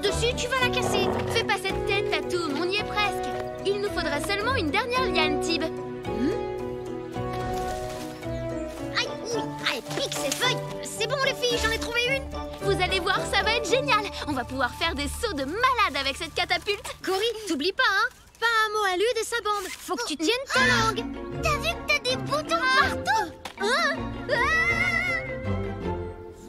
dessus, tu vas la casser. Fais pas cette tête, Tatoum, on y est presque. Il nous faudra seulement une dernière liane, Tib. Aïe, allez, pique ces feuilles. C'est bon les filles, j'en ai trouvé une. Vous allez voir, ça va être génial. On va pouvoir faire des sauts de malade avec cette catapulte. Cory, t'oublies pas, hein. Pas un mot à Lude et sa bande. Faut que tu tiennes ta langue. T'as vu que t'as des boutons partout?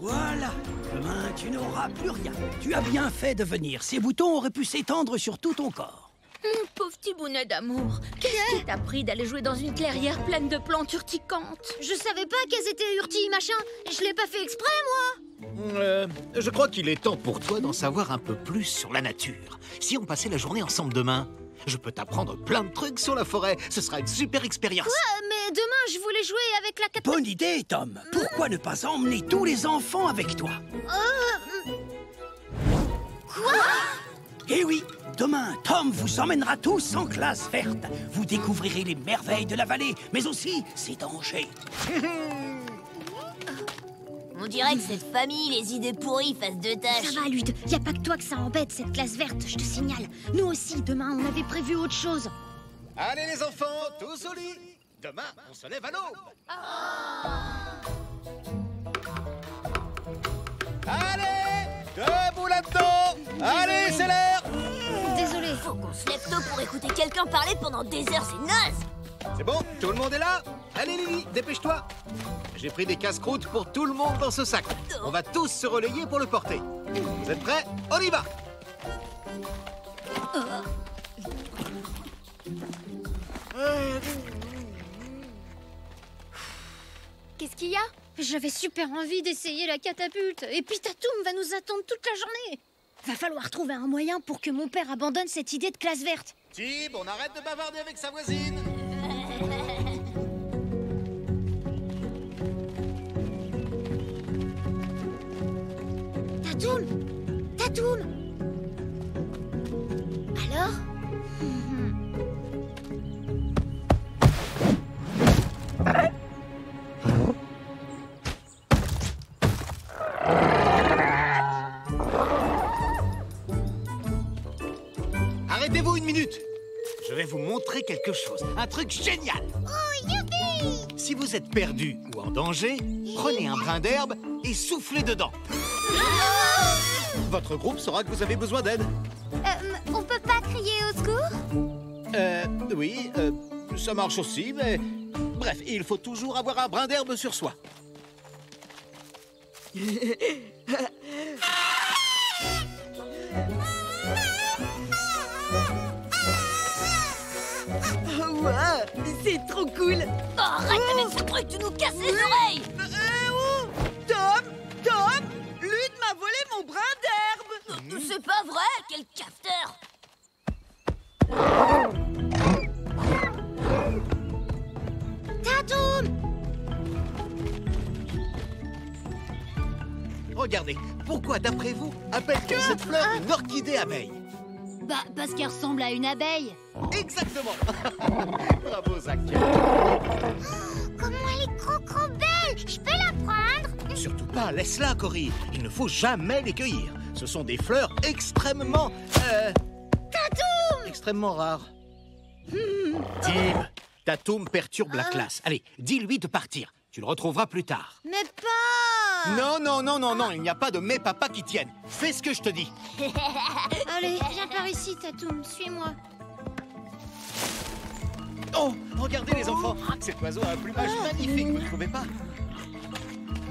Voilà. Demain, tu n'auras plus rien. Tu as bien fait de venir. Ces boutons auraient pu s'étendre sur tout ton corps. Mon pauvre petit bonnet d'amour. Qu'est-ce qui t'a pris d'aller jouer dans une clairière pleine de plantes urticantes? Je savais pas qu'elles étaient urtilles, machin. Je l'ai pas fait exprès, moi. Je crois qu'il est temps pour toi d'en savoir un peu plus sur la nature. Si on passait la journée ensemble demain, je peux t'apprendre plein de trucs sur la forêt. Ce sera une super expérience. Mais demain, je voulais jouer avec la Bonne idée, Tom. Pourquoi ne pas emmener tous les enfants avec toi? Quoi? Eh oui, demain, Tom vous emmènera tous en classe verte. Vous découvrirez les merveilles de la vallée, mais aussi ses dangers. On dirait que cette famille, les idées pourries, fassent deux tâches. Ça va, Lude. Y a pas que toi que ça embête, cette classe verte, je te signale. Nous aussi, demain, on avait prévu autre chose. Allez les enfants, tous au lit. Demain, on se lève à l'aube. Allez, debout là-dedans. Allez, c'est l'heure. Désolé. Faut qu'on se lève tôt pour écouter quelqu'un parler pendant des heures, c'est naze. C'est bon, tout le monde est là? Allez Lily, dépêche-toi. J'ai pris des casse-croûtes pour tout le monde dans ce sac. On va tous se relayer pour le porter. Vous êtes prêts? On y va. Qu'est-ce qu'il y a? J'avais super envie d'essayer la catapulte. Et puis Tatoum va nous attendre toute la journée. Va falloir trouver un moyen pour que mon père abandonne cette idée de classe verte. Tib, on arrête de bavarder avec sa voisine. Tatoum! Tatoum! Alors? Arrêtez-vous une minute. Je vais vous montrer quelque chose. Un truc génial. Oh, youpi! Si vous êtes perdu ou en danger, prenez un brin d'herbe et soufflez dedans. Votre groupe saura que vous avez besoin d'aide. On peut pas crier au secours? Oui, ça marche aussi, mais... Bref, il faut toujours avoir un brin d'herbe sur soi. C'est trop cool. Oh, arrête avec ce truc, tu nous casses les oreilles. Tom, Lude m'a volé mon brin d'herbe. C'est pas vrai, quel cafeteur. Tatoum! Regardez, pourquoi, d'après vous, appelle-t-on cette fleur une orchidée abeille? Bah, parce qu'elle ressemble à une abeille. Exactement. Bravo, Zach. Comment elle est trop belle! Je peux la prendre? Surtout pas, laisse-la, Cory. Il ne faut jamais les cueillir. Ce sont des fleurs extrêmement... Tatoum! extrêmement rares. Tim, Tatoum perturbe la classe. Allez, dis-lui de partir. Tu le retrouveras plus tard. Mais pas! Non, il n'y a pas de mes papas qui tiennent. Fais ce que je te dis. Allez, viens par ici, Tatoum, suis-moi. Oh, regardez les enfants. Cet oiseau a un plumage magnifique, vous ne trouvez pas?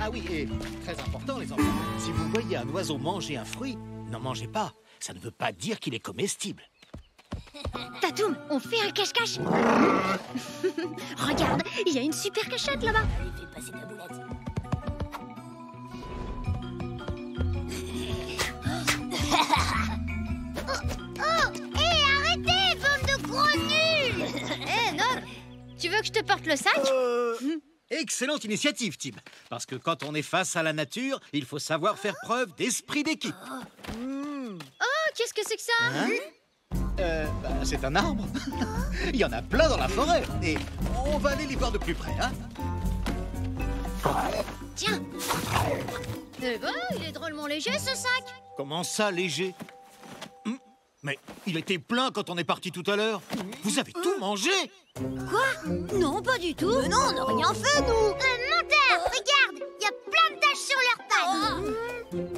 Ah oui, et très important les enfants, si vous voyez un oiseau manger un fruit, n'en mangez pas. Ça ne veut pas dire qu'il est comestible. Tatoum, on fait un cache-cache. Regarde, il y a une super cachette là-bas. Allez, fais passer ta boulette. Arrêtez, bande de gros nuls. Non, tu veux que je te porte le sac? Excellente initiative, Tim. Parce que quand on est face à la nature, il faut savoir faire preuve d'esprit d'équipe. Oh, qu'est-ce que c'est que ça? C'est un arbre. Il y en a plein dans la forêt. Et on va aller les voir de plus près, hein? Tiens. Eh ben, il est drôlement léger ce sac. Comment ça, léger? Mais il était plein quand on est parti tout à l'heure. Vous avez tout mangé? Non, pas du tout. Mais non, on n'a rien fait, nous. Monteur, regarde, il y a plein de taches sur leur paille.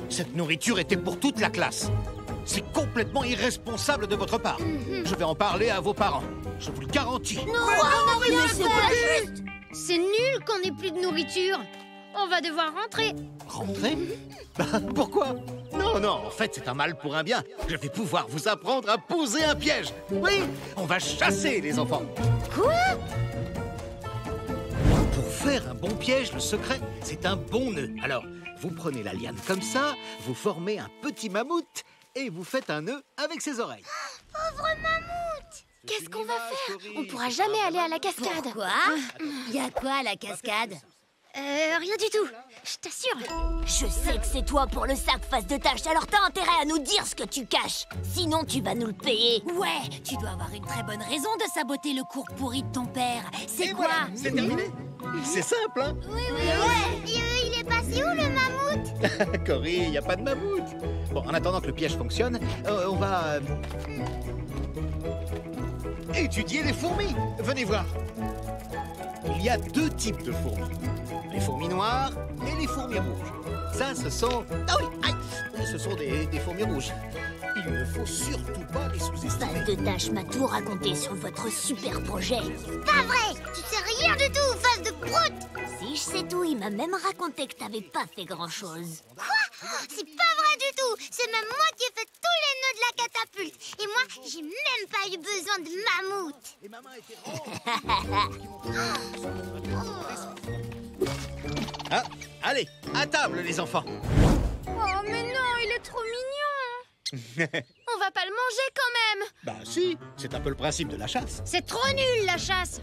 Cette nourriture était pour toute la classe. C'est complètement irresponsable de votre part. Je vais en parler à vos parents. Je vous le garantis. Non, on n'a rien fait. C'est nul qu'on ait plus de nourriture. On va devoir rentrer. Rentrer? Pourquoi? Non, non, en fait, c'est un mal pour un bien. Je vais pouvoir vous apprendre à poser un piège. Oui, on va chasser les enfants. Quoi? Pour faire un bon piège, le secret, c'est un bon nœud. Alors, vous prenez la liane comme ça, vous formez un petit mammouth et vous faites un nœud avec ses oreilles. Pauvre mammouth. Qu'est-ce qu'on va faire? On pourra jamais aller à la cascade. Quoi? Il y a quoi à la cascade? Rien du tout. Je t'assure. Je sais que c'est toi pour le sac face de tâche, alors t'as intérêt à nous dire ce que tu caches. Sinon, tu vas nous le payer. Ouais, tu dois avoir une très bonne raison de saboter le cours pourri de ton père. C'est Et quoi? voilà, c'est terminé. C'est simple, hein? Ouais. Il est passé où le mammouth? Cory, il n'y a pas de mammouth. Bon, en attendant que le piège fonctionne, on va... étudier les fourmis. Venez voir. Il y a deux types de fourmis. Les fourmis noires et les fourmis rouges. Ça, ce sont... Ah oui, aïe, ce sont des fourmis rouges. Il ne faut surtout pas les sous-estimer. Face de tâche m'a tout raconté sur votre super projet. Pas vrai. Tu sais rien du tout, face de prout. Si je sais tout, il m'a même raconté que t'avais pas fait grand-chose. Quoi? C'est pas vrai du tout. C'est même moi qui ai fait tous les nœuds de la catapulte. Et moi, j'ai même pas eu besoin de mammouth. Et ma main était Ah, allez, à table, les enfants. Oh, mais non, il est trop mignon. On va pas le manger quand même. Bah si, c'est un peu le principe de la chasse. C'est trop nul, la chasse.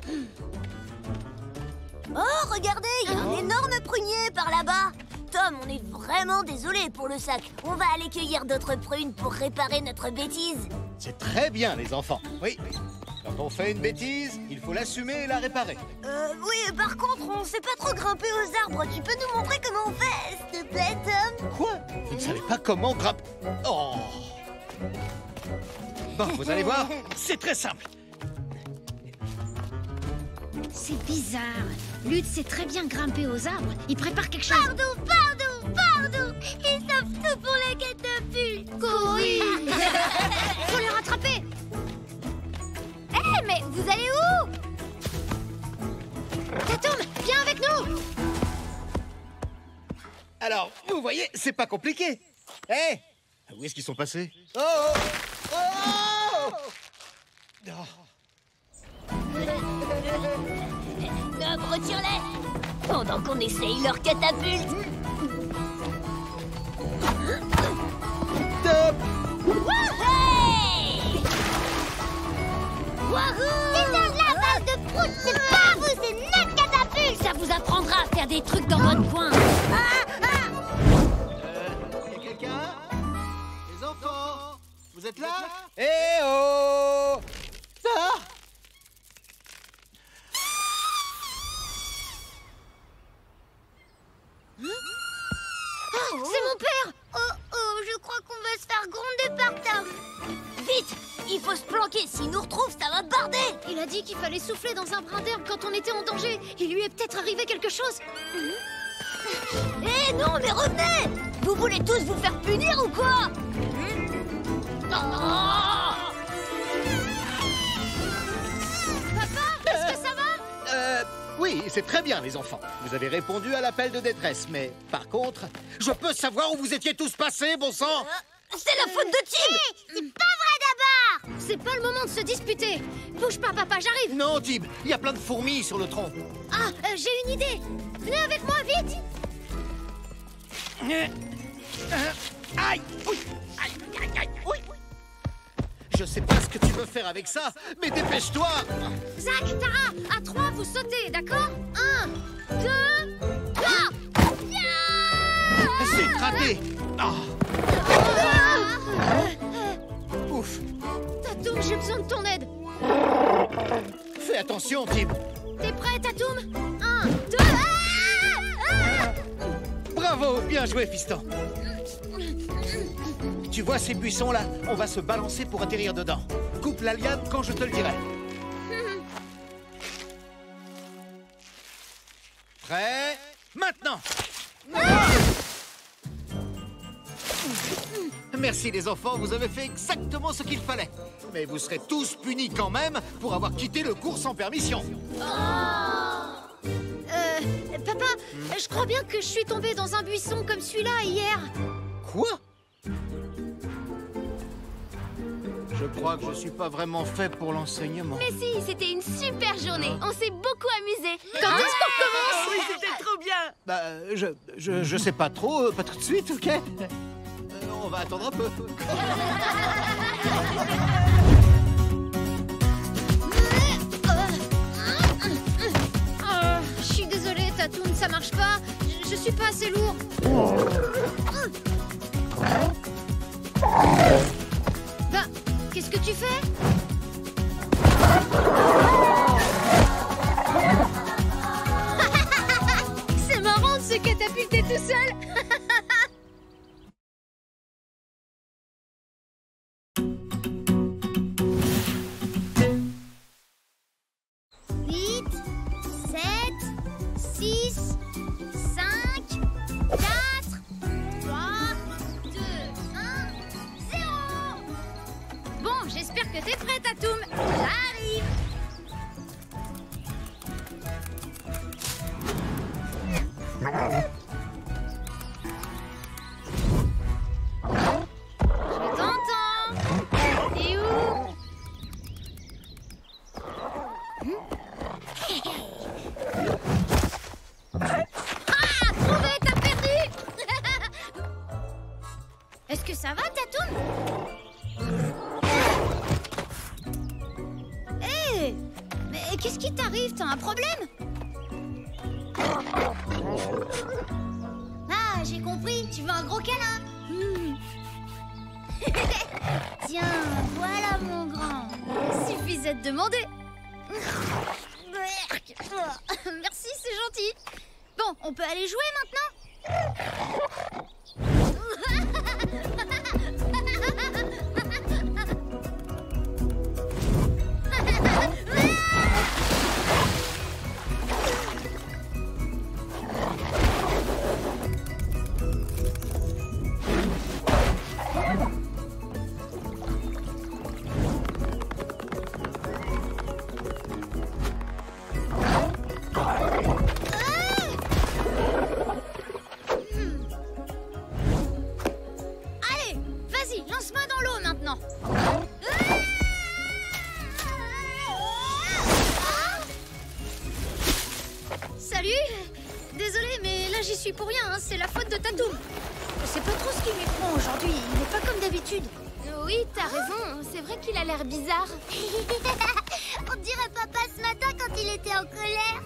Oh, regardez, il y a un énorme prunier par là-bas. Tom, on est vraiment désolé pour le sac. On va aller cueillir d'autres prunes pour réparer notre bêtise. C'est très bien, les enfants. Oui, quand on fait une bêtise, il faut l'assumer et la réparer. Oui, par contre, on sait pas trop grimper aux arbres. Tu peux nous montrer comment on fait, s'il te plaît, Tom? Quoi? Vous ne savez pas comment grimper? Oh! Bon, vous allez voir, c'est très simple. C'est bizarre. Lud sait très bien grimper aux arbres. Il prépare quelque chose. Pardon. Ils savent tout pour la catapulte. Cory. Faut les rattraper. Mais vous allez où? Tatum, viens avec nous. Alors, vous voyez, c'est pas compliqué. Hé! Où est-ce qu'ils sont passés? Oh! Tom, retire-les pendant qu'on essaye leur catapulte. Top! Hey! Désarge la base de prout. C'est pas vous, c'est notre catapulte. Ça vous apprendra à faire des trucs dans votre coin. Y a quelqu'un? Les enfants? Vous êtes là? Eh oh! Ah! C'est mon père. Oh, je crois qu'on va se faire gronder par Tom. Vite! Il faut se planquer, s'il nous retrouve, ça va barder. Il a dit qu'il fallait souffler dans un brin d'herbe quand on était en danger. Il lui est peut-être arrivé quelque chose. Eh non, mais revenez! Vous voulez tous vous faire punir ou quoi? Papa, est-ce que ça va? Oui, c'est très bien, les enfants. Vous avez répondu à l'appel de détresse, mais par contre, je peux savoir où vous étiez tous passés, bon sang? C'est la faute de Tim! C'est pas vrai d'abord. C'est pas le moment de se disputer. Bouge pas, papa, j'arrive. Non, Tib, il y a plein de fourmis sur le tronc. Ah, j'ai une idée. Venez avec moi, vite. Aïe! Oui! Aïe, aïe, aïe, oui! Je sais pas ce que tu veux faire avec ça, mais dépêche-toi! Zach, Tara, à 3, vous sautez, d'accord? 1, 2, 3. C'est raté! Ah. Ouf! Tatum, j'ai besoin de ton aide. Fais attention, Tib! T'es prêt, Tatum? 1, 2... Bravo! Bien joué, fiston! Tu vois ces buissons-là? On va se balancer pour atterrir dedans. Coupe la liane quand je te le dirai. Prêt? Maintenant! Merci les enfants, vous avez fait exactement ce qu'il fallait. Mais vous serez tous punis quand même pour avoir quitté le cours sans permission. Papa, je crois bien que je suis tombée dans un buisson comme celui-là hier. Quoi? Je crois que je suis pas vraiment fait pour l'enseignement. Mais si, c'était une super journée. On s'est beaucoup amusés. Quand est-ce qu'on recommence? Oui, c'était trop bien. Bah, je sais pas trop, pas tout de suite, ok? On va attendre un peu. Je suis désolée, Tatoum, ça marche pas. Je suis pas assez lourd. Bah, qu'est-ce que tu fais? C'est marrant de se catapulter tout seul. 8, 7, 6, 5, 4, 3, 2, 1, 0. Bon, j'espère que t'es prête, Tatoum. J'arrive. Je t'entends. T'es où? Ah, trouvé, t'as perdu. Est-ce que ça va, Tatoum? Hé, mais qu'est-ce qui t'arrive? T'as un problème? Ah, j'ai compris, tu veux un gros câlin. Tiens, voilà mon grand. Suffisait de demander. Merci, c'est gentil. Bon, on peut aller jouer maintenant? Allez, vas-y, lance-moi dans l'eau maintenant. Salut. Désolée, mais là j'y suis pour rien, hein. C'est la faute de Tatoum. Je sais pas trop ce qu'il lui prend aujourd'hui. Il n'est pas comme d'habitude. Oui, t'as raison. C'est vrai qu'il a l'air bizarre. On dirait papa ce matin quand il était en colère.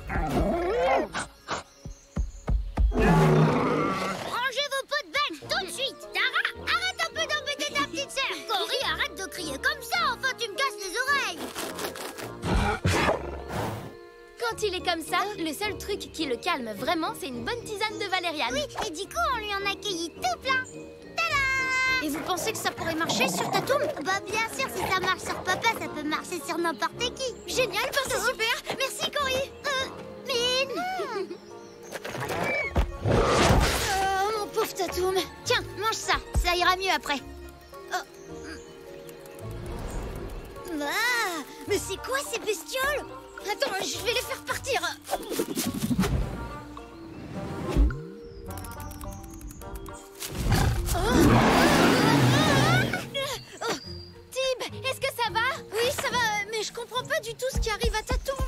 Rangez vos pots de bain tout de suite. Tara, arrête un peu d'embêter ta petite sœur. Cory, arrête de crier comme ça, enfin tu me casses les oreilles. Quand il est comme ça, le seul truc qui le calme vraiment, c'est une bonne tisane de valériane. Oui, et du coup on lui en a cueilli tout plein. Tada! Et vous pensez que ça pourrait marcher sur Tatoum? Bah bien sûr, si ça marche sur papa, ça peut marcher sur n'importe qui. Génial, bah c'est super. Merci, Cory. Mais non. Oh, mon pauvre Tatoum. Tiens, mange ça, ça ira mieux après. Ah, mais c'est quoi ces bestioles? Attends, je vais les faire partir. Tib, est-ce que ça va? Oui, ça va, mais je comprends pas du tout ce qui arrive à Tatoum.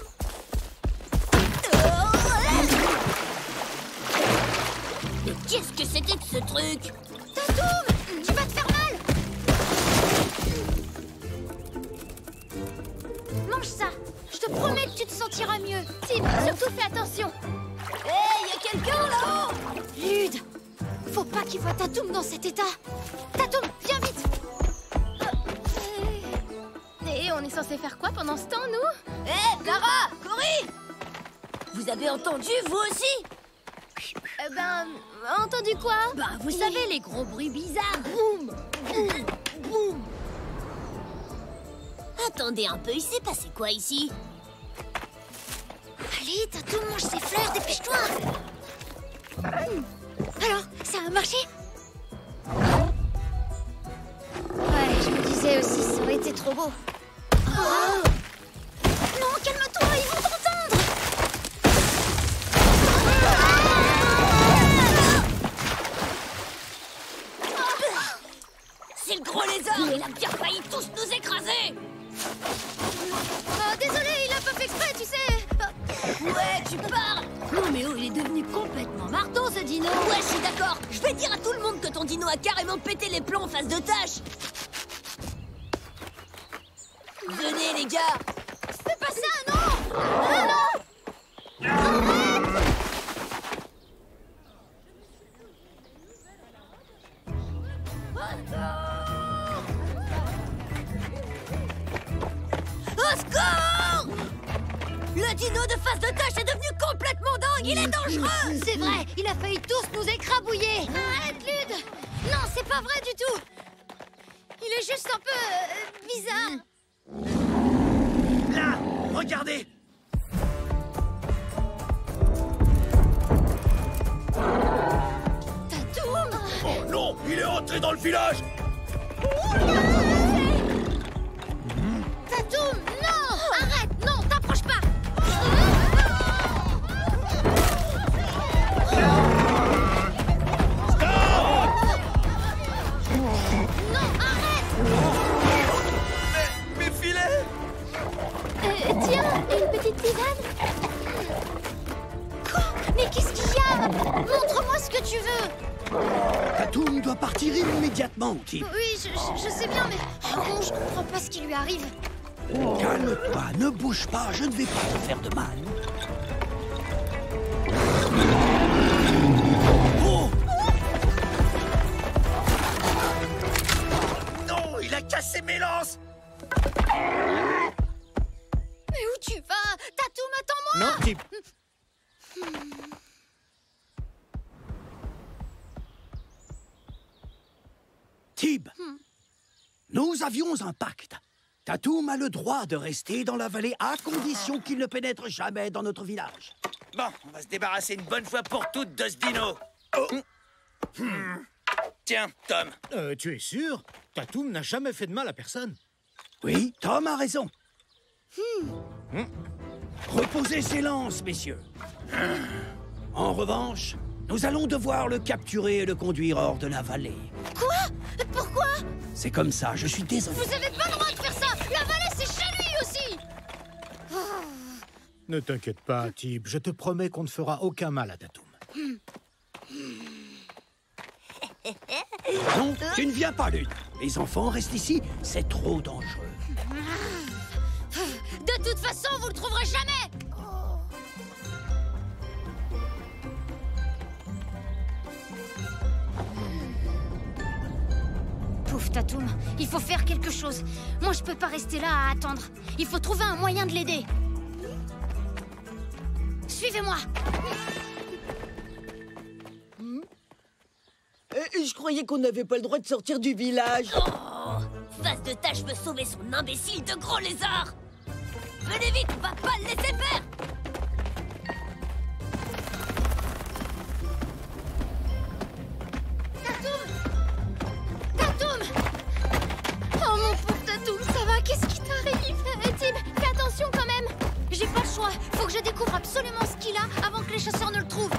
Mais qu'est-ce que c'était que ce truc? Tatoum, tu vas te faire mal. Mange ça. Je te promets que tu te sentiras mieux. Tib, surtout fais attention. Hé, y a quelqu'un là-haut? Lude, faut pas qu'il voit Tatoum dans cet état. Tatoum, viens vite. Et on est censé faire quoi pendant ce temps, nous? Hé, Clara, Cory! Vous avez entendu, vous aussi? Entendu quoi? Bah, vous savez, les gros bruits bizarres. Boum, boum, boum. Attendez un peu, il s'est passé quoi ici? Allez, Tatoum, mange ses fleurs, dépêche-toi. Alors, ça a marché? Ouais, je me disais aussi, ça aurait été trop beau. Oh non, calme-toi, ils vont t'entendre. C'est le gros lézard! Il a bien failli tous nous écraser! Oh, désolé, il a pas fait exprès, tu sais. Ouais, tu parles! Non, mais oh, il est devenu complètement marteau, ce dino. Ouais, je suis d'accord! Je vais dire à tout le monde que ton dino a carrément pété les plombs en face de tâche! Venez, les gars! Fais pas ça, non. Ah, non. Au secours! Le dino de face de tâche est devenu complètement dingue! Il est dangereux! C'est vrai, il a failli tous nous écrabouiller. Arrête, Lude. Non, c'est pas vrai du tout. Il est juste un peu bizarre. Là, regardez. Tatoum. Oh non, il est entré dans le village. Tatoum, non. Arrête, non, t'approches pas. Non, arrête. Mes filets. Tiens, une petite tisane. Quoi? Mais qu'est-ce qu'il y a? Montre-moi ce que tu veux. Tatoum doit partir immédiatement, Tip. Oui, je sais bien, mais bon, je comprends pas ce qui lui arrive. Calme-toi, ne bouge pas, je ne vais pas te faire de mal. Oh! Non, il a cassé mes lances. Mais où tu vas? Tatoum, attends-moi. Non, Tip. Tib, nous avions un pacte. Tatoum a le droit de rester dans la vallée à condition qu'il ne pénètre jamais dans notre village. Bon, on va se débarrasser une bonne fois pour toutes de ce dino. Tiens, Tom. Tu es sûr? Tatoum n'a jamais fait de mal à personne. Oui, Tom a raison. Reposez ses lances, messieurs. En revanche, nous allons devoir le capturer et le conduire hors de la vallée. Quoi? Pourquoi? C'est comme ça, je suis désolé. Vous avez pas le droit de faire ça. La vallée, c'est chez lui aussi. Ne t'inquiète pas, Tip. Je te promets qu'on ne fera aucun mal à Tatoum. Non, tu ne viens pas, Lune. Les enfants restent ici, c'est trop dangereux. De toute façon, vous le trouverez jamais. Pouf, Tatoum, il faut faire quelque chose. Moi, je peux pas rester là à attendre. Il faut trouver un moyen de l'aider. Suivez-moi. Je croyais qu'on n'avait pas le droit de sortir du village. Oh, face de tâche veut sauver son imbécile de gros lézard. Venez vite, on va pas le laisser faire. Tatoum! Oh mon pauvre Tatoum, ça va? Qu'est-ce qui t'arrive? Tib, fais attention quand même. J'ai pas le choix. Faut que je découvre absolument ce qu'il a avant que les chasseurs ne le trouvent.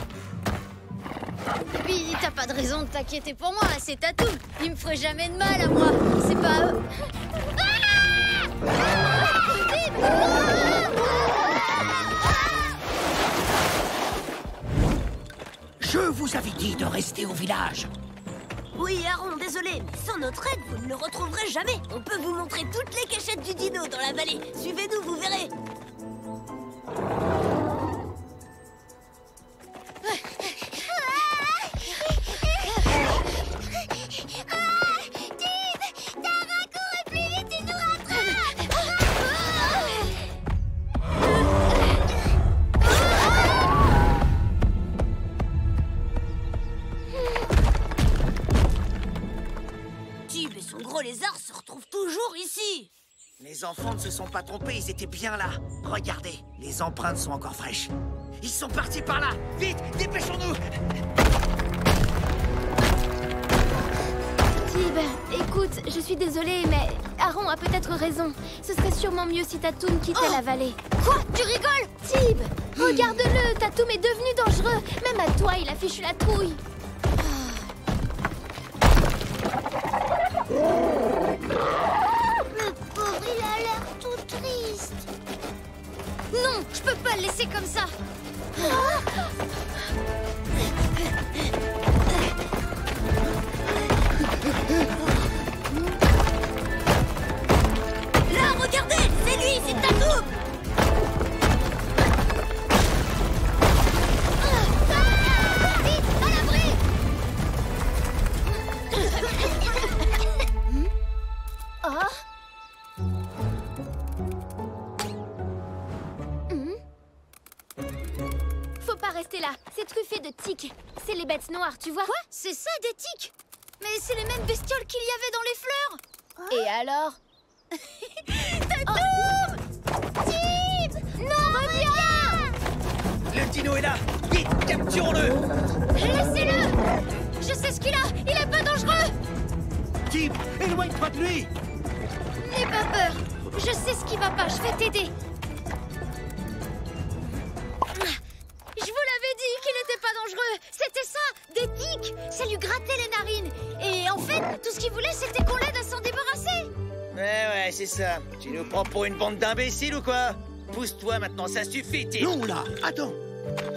Et puis, t'as pas de raison de t'inquiéter pour moi, c'est Tatoum. Il me ferait jamais de mal à moi. C'est pas... Tib! Je vous avais dit de rester au village. Oui, Aaron, désolé, mais sans notre aide, vous ne le retrouverez jamais. On peut vous montrer toutes les cachettes du dino dans la vallée. Suivez-nous, vous verrez. se retrouve toujours ici. Les enfants ne se sont pas trompés, ils étaient bien là. Regardez, les empreintes sont encore fraîches. Ils sont partis par là. Vite, dépêchons-nous. Tib, écoute, je suis désolée, mais Aaron a peut-être raison. Ce serait sûrement mieux si Tatoum quittait la vallée. Quoi? Tu rigoles? Tib, regarde-le, Tatoum est devenu dangereux. Même à toi, il a fichu la trouille. Le pauvre, il a l'air tout triste. Non, je peux pas le laisser comme ça. Là, regardez, c'est lui, c'est Tatoum. Vite, à l'abri. Oh. Faut pas rester là, c'est truffé de tiques. C'est les bêtes noires, tu vois? Quoi? C'est ça, des tiques? Mais c'est les mêmes bestioles qu'il y avait dans les fleurs. Et alors? Tatoum! Tib! Non, reviens! Le dino est là. Vite, capturons-le. Laissez-le. Je sais ce qu'il a. Il est pas dangereux. Tib, éloigne-toi de lui. N'aie pas peur. Je sais ce qui va pas. Je vais t'aider. Je vous l'avais dit qu'il n'était pas dangereux. C'était ça, des tiques. Ça lui grattait les narines. Et en fait, tout ce qu'il voulait, c'était qu'on l'aide à s'en débarrasser. Ouais, c'est ça. Tu nous prends pour une bande d'imbéciles ou quoi? Pousse-toi maintenant, ça suffit, Tib. Non, là, attends.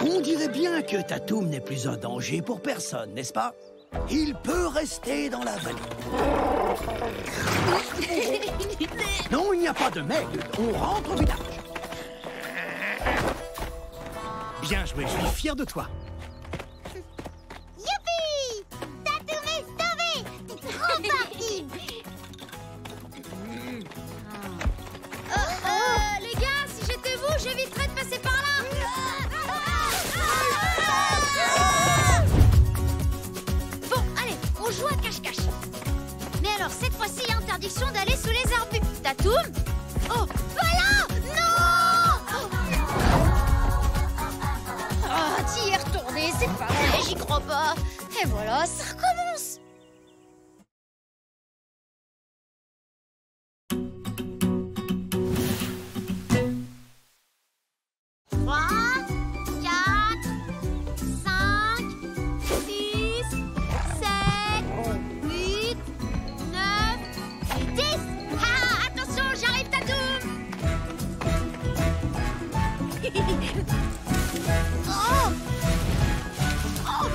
On dirait bien que Tatoum n'est plus un danger pour personne, n'est-ce pas? Il peut rester dans la vallée. Non, il n'y a pas de mais. On rentre au village. Bien joué, je suis fier de toi. Youpi! Tatoum est sauvé! Trop parti! Les gars, si j'étais vous, j'éviterais de passer par là. Bon, allez, on joue à cache-cache. Mais alors, cette fois-ci, interdiction d'aller sous les arbres. Tatoum? Oh, voilà! Non! Oh, t'y es retourné, c'est pas vrai, j'y crois pas. Et voilà, ça recommence.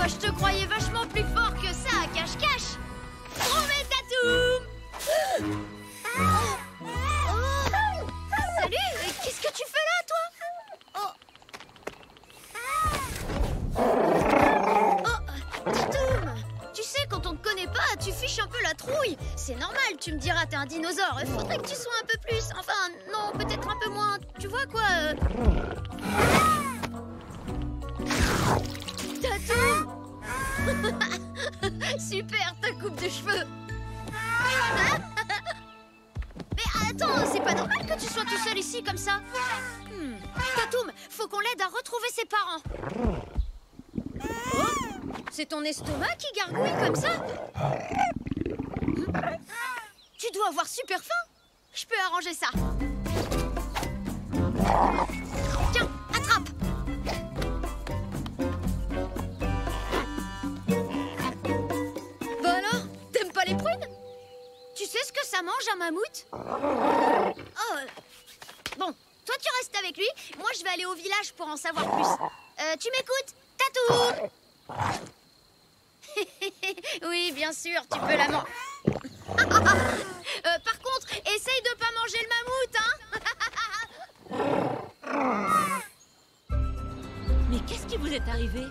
Je te croyais vachement plus fort que ça à cache-cache. Promets, Tatoum. Salut, qu'est-ce que tu fais là, toi? Oh, Tatoum, tu sais, quand on te connaît pas, tu fiches un peu la trouille. C'est normal, tu me diras, t'es un dinosaure. Il faudrait que tu sois un peu plus, enfin, non, peut-être un peu moins. Tu vois quoi Tatoum. Super, ta coupe de cheveux. Mais attends, c'est pas normal que tu sois tout seul ici comme ça. Tatoum, faut qu'on l'aide à retrouver ses parents. Oh, c'est ton estomac qui gargouille comme ça? Tu dois avoir super faim. Je peux arranger ça. Tiens, attrape. Les prunes? Tu sais ce que ça mange un mammouth? Oh, bon, toi tu restes avec lui. Moi je vais aller au village pour en savoir plus. Tu m'écoutes, Tatoum? Oui, bien sûr, tu peux la manger. Par contre, essaye de pas manger le mammouth, hein? Mais qu'est-ce qui vous est arrivé?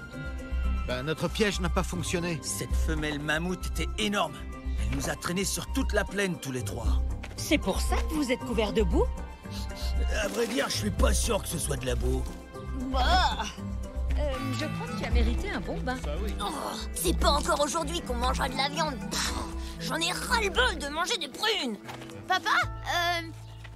Ben, notre piège n'a pas fonctionné. Cette femelle mammouth était énorme. Elle nous a traînés sur toute la plaine, tous les trois. C'est pour ça que vous êtes couverts de boue? À vrai dire, je suis pas sûr que ce soit de la boue. Bah, je crois que tu as mérité un bon bain. Oh, c'est pas encore aujourd'hui qu'on mangera de la viande. J'en ai ras-le-bol de manger des prunes. Papa,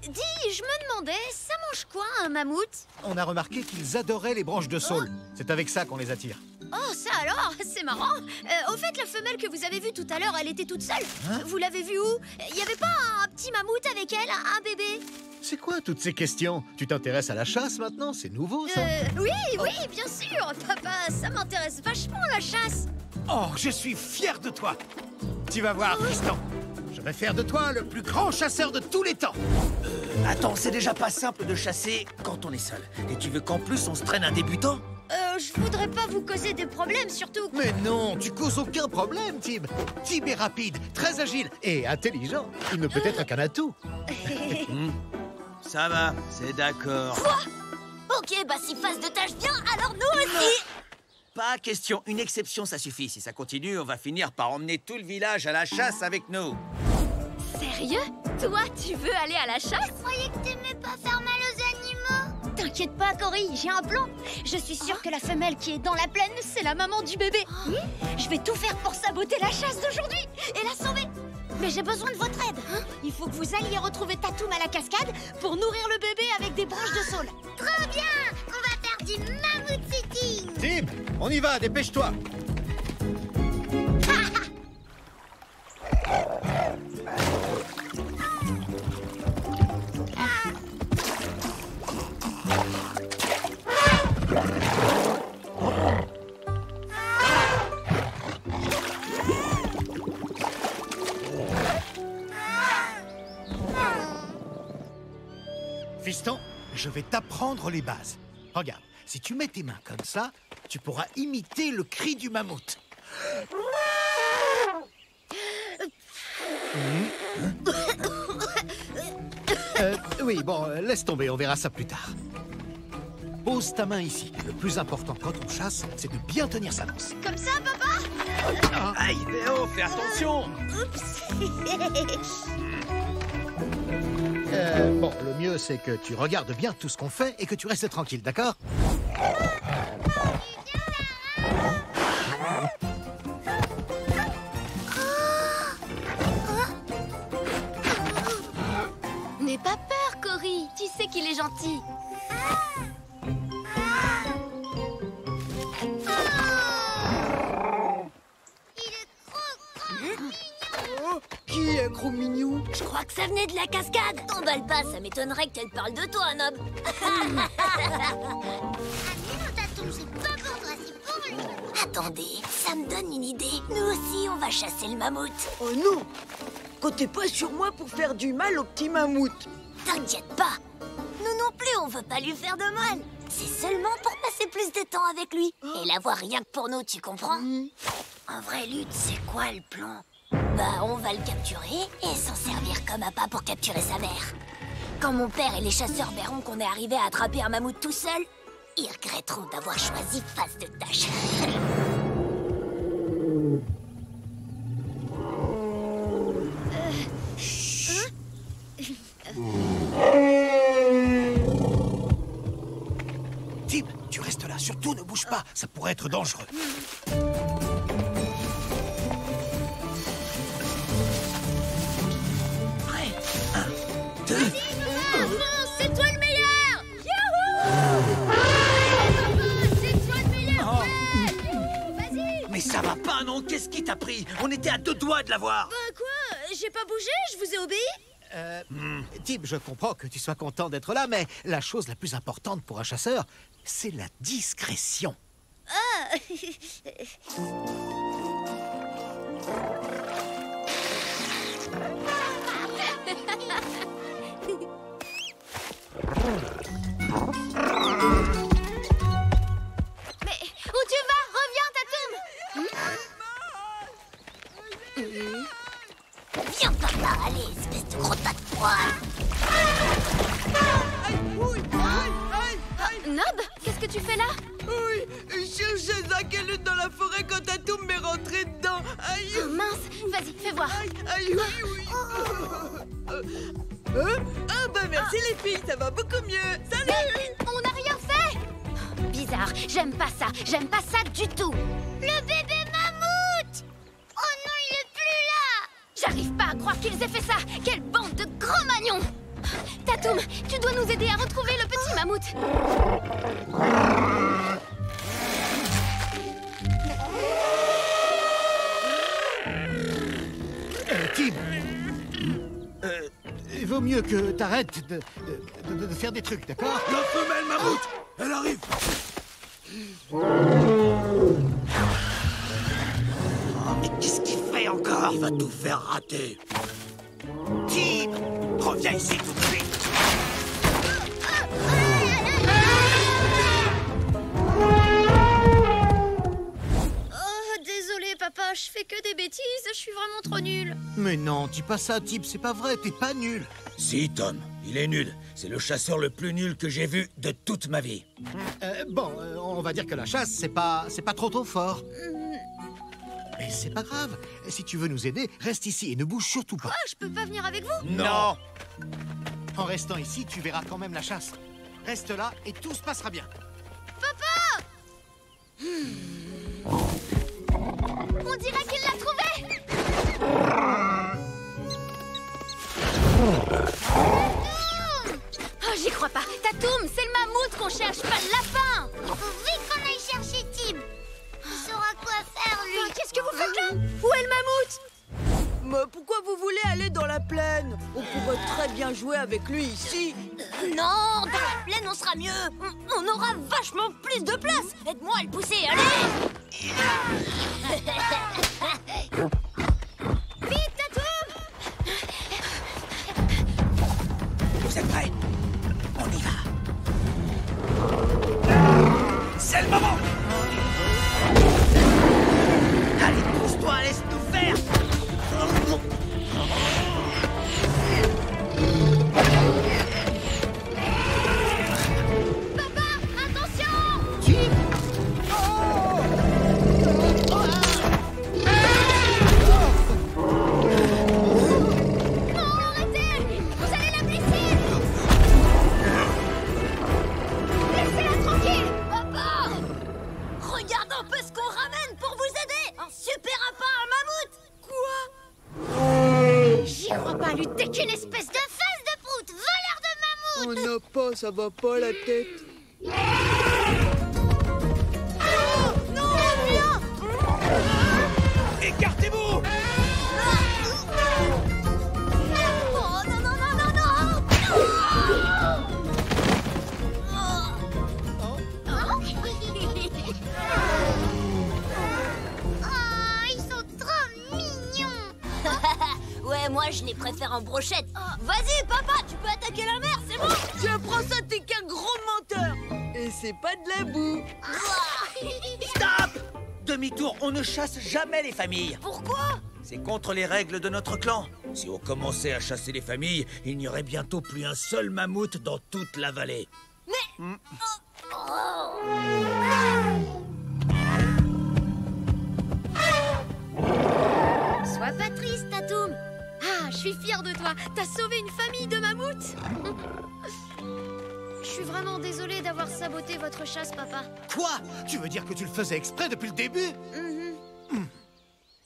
dis, je me demandais, ça mange quoi un mammouth? On a remarqué qu'ils adoraient les branches de saule. C'est avec ça qu'on les attire. Oh, ça alors, c'est marrant. Au fait, la femelle que vous avez vue tout à l'heure, elle était toute seule. Vous l'avez vue où? Il y avait pas un petit mammouth avec elle, un bébé? C'est quoi toutes ces questions? Tu t'intéresses à la chasse maintenant? C'est nouveau, ça? Oui, bien sûr. Papa, ça m'intéresse vachement, la chasse. Oh, je suis fier de toi. Tu vas voir, Fiston. Je vais faire de toi le plus grand chasseur de tous les temps. Attends, c'est déjà pas simple de chasser quand on est seul. Et tu veux qu'en plus on se traîne un débutant? Je voudrais pas vous causer des problèmes, surtout... Mais non, tu causes aucun problème, Tib. Tib est rapide, très agile et intelligent. Il ne peut être qu'un atout. Ça va, c'est d'accord. Ok, bah s'ils fassent de tâches bien, alors nous aussi. Pas question, une exception ça suffit. Si ça continue, on va finir par emmener tout le village à la chasse avec nous. Sérieux? Toi, tu veux aller à la chasse? Je croyais que t'aimais pas faire mal aux animaux. T'inquiète pas, Cory, j'ai un plan. Je suis sûre que la femelle qui est dans la plaine, c'est la maman du bébé. Je vais tout faire pour saboter la chasse d'aujourd'hui et la sauver. Mais j'ai besoin de votre aide. Il faut que vous alliez retrouver Tatoum à la cascade pour nourrir le bébé avec des branches de saule. Trop bien. On va faire du mammouth sitting. Tib, on y va, dépêche-toi. Fiston, je vais t'apprendre les bases. Regarde, si tu mets tes mains comme ça, tu pourras imiter le cri du mammouth. Oui, bon, laisse tomber, on verra ça plus tard. Pose ta main ici. Le plus important quand on chasse, c'est de bien tenir sa lance. Comme ça, papa? Aïe, Léo, fais attention. Bon, le mieux, c'est que tu regardes bien tout ce qu'on fait et que tu restes tranquille, d'accord? N'aie pas peur, Cory. Tu sais qu'il est gentil. Qui est gros mignon? Je crois que ça venait de la cascade. T'emballe pas, ça m'étonnerait que elle parle de toi, Nob. Ah non, Tatoum, c'est pas pour toi, c'est pour lui. Attendez, ça me donne une idée. Nous aussi, on va chasser le mammouth. Oh non! Comptez pas sur moi pour faire du mal au petit mammouth. T'inquiète pas. Nous non plus, on veut pas lui faire de mal. C'est seulement pour passer plus de temps avec lui. Et l'avoir rien que pour nous, tu comprends? En vrai, Lutte, c'est quoi le plan? Bah, on va le capturer et s'en servir comme appât pour capturer sa mère. Quand mon père et les chasseurs verront qu'on est arrivé à attraper un mammouth tout seul, ils regretteront d'avoir choisi face de tâche. Tib, tu restes là, surtout ne bouge pas, ça pourrait être dangereux. Prêt? 1, 2... C'est toi le meilleur! Youhou! C'est toi le meilleur! Ouais! Vas-y! Mais ça va pas, non? Qu'est-ce qui t'a pris? On était à 2 doigts de l'avoir. Quoi? J'ai pas bougé? Je vous ai obéi? Tib, je comprends que tu sois content d'être là, mais la chose la plus importante pour un chasseur, c'est la discrétion. Mais où tu vas? Reviens, Tatoum! Viens par là, allez, espèce de gros tas de poils. Nob, qu'est-ce que tu fais là? Oui, je cherchais Zach et Lutte dans la forêt quand Tatoum m'est rentré dedans. Aïe! Oh, mince, vas-y, fais voir. Aïe, oui. Ah bah merci les filles, ça va beaucoup mieux. Salut! Mais on n'a rien fait! Bizarre, j'aime pas ça du tout. Le bébé mammouth! Oh non, il est plus là! Je qu'ils aient fait ça. Quelle bande de gros magnons! Tatoum, tu dois nous aider à retrouver le petit mammouth. Tim, il vaut mieux que t'arrêtes de faire des trucs, d'accord? La femelle mammouth, elle arrive. Oh, mais qu'est-ce qu'il fait encore? Il va tout faire rater. Tim, reviens ici tout de suite. Oh, désolé, papa, je fais que des bêtises, je suis vraiment trop nulle. Mais non, dis pas ça, Tim, c'est pas vrai, t'es pas nul. Si, Tom, il est nul. C'est le chasseur le plus nul que j'ai vu de toute ma vie. On va dire que la chasse, c'est pas trop tôt fort. Mais c'est pas grave. Si tu veux nous aider, reste ici et ne bouge surtout pas. Ah, je peux pas venir avec vous? Non. En restant ici, tu verras quand même la chasse. Reste là et tout se passera bien. On dirait qu'il l'a trouvé. Oh, j'y crois pas. Tatoum, c'est le mammouth qu'on cherche, pas le lapin. Il faut vite qu'on aille chercher Tim. Il saura quoi faire, lui. Qu'est-ce que vous faites là? Où est le mammouth? Mais pourquoi vous voulez aller dans la plaine? On pourrait très bien jouer avec lui ici. Non, dans la plaine, on sera mieux. On aura vachement plus de place. Aide-moi à le pousser, allez. Vite, Tatoum. Vous êtes prêts? On y va. C'est le moment. Allez, pousse-toi, laisse-nous faire. Papa, attention. Non, arrêtez. Vous allez la blesser. Laissez-la tranquille. Papa, regarde un peu ce qu'on ramène pour vous aider. Un super appât à mammouth. Quoi? J'y crois pas, lutter qu'une espèce de... Face de prout, voleur de mammouth. On n'a pas, ça va pas la tête. Écartez-vous. Oh non, non, non, non, non. Oh, ils sont trop mignons. Ouais, moi je les préfère en brochette. Vas-y, papa, tu peux attaquer la mer, c'est bon? Tiens, prends ça, t'es qu'un gros menteur. Et c'est pas de la boue. Stop! Demi-tour, on ne chasse jamais les familles. Pourquoi? C'est contre les règles de notre clan. Si on commençait à chasser les familles, il n'y aurait bientôt plus un seul mammouth dans toute la vallée. Mais... Sois pas triste, Tatoum. Ah, je suis fière de toi. T'as sauvé une famille de mammouths. Je suis vraiment désolée d'avoir saboté votre chasse, papa. Quoi? Tu veux dire que tu le faisais exprès depuis le début?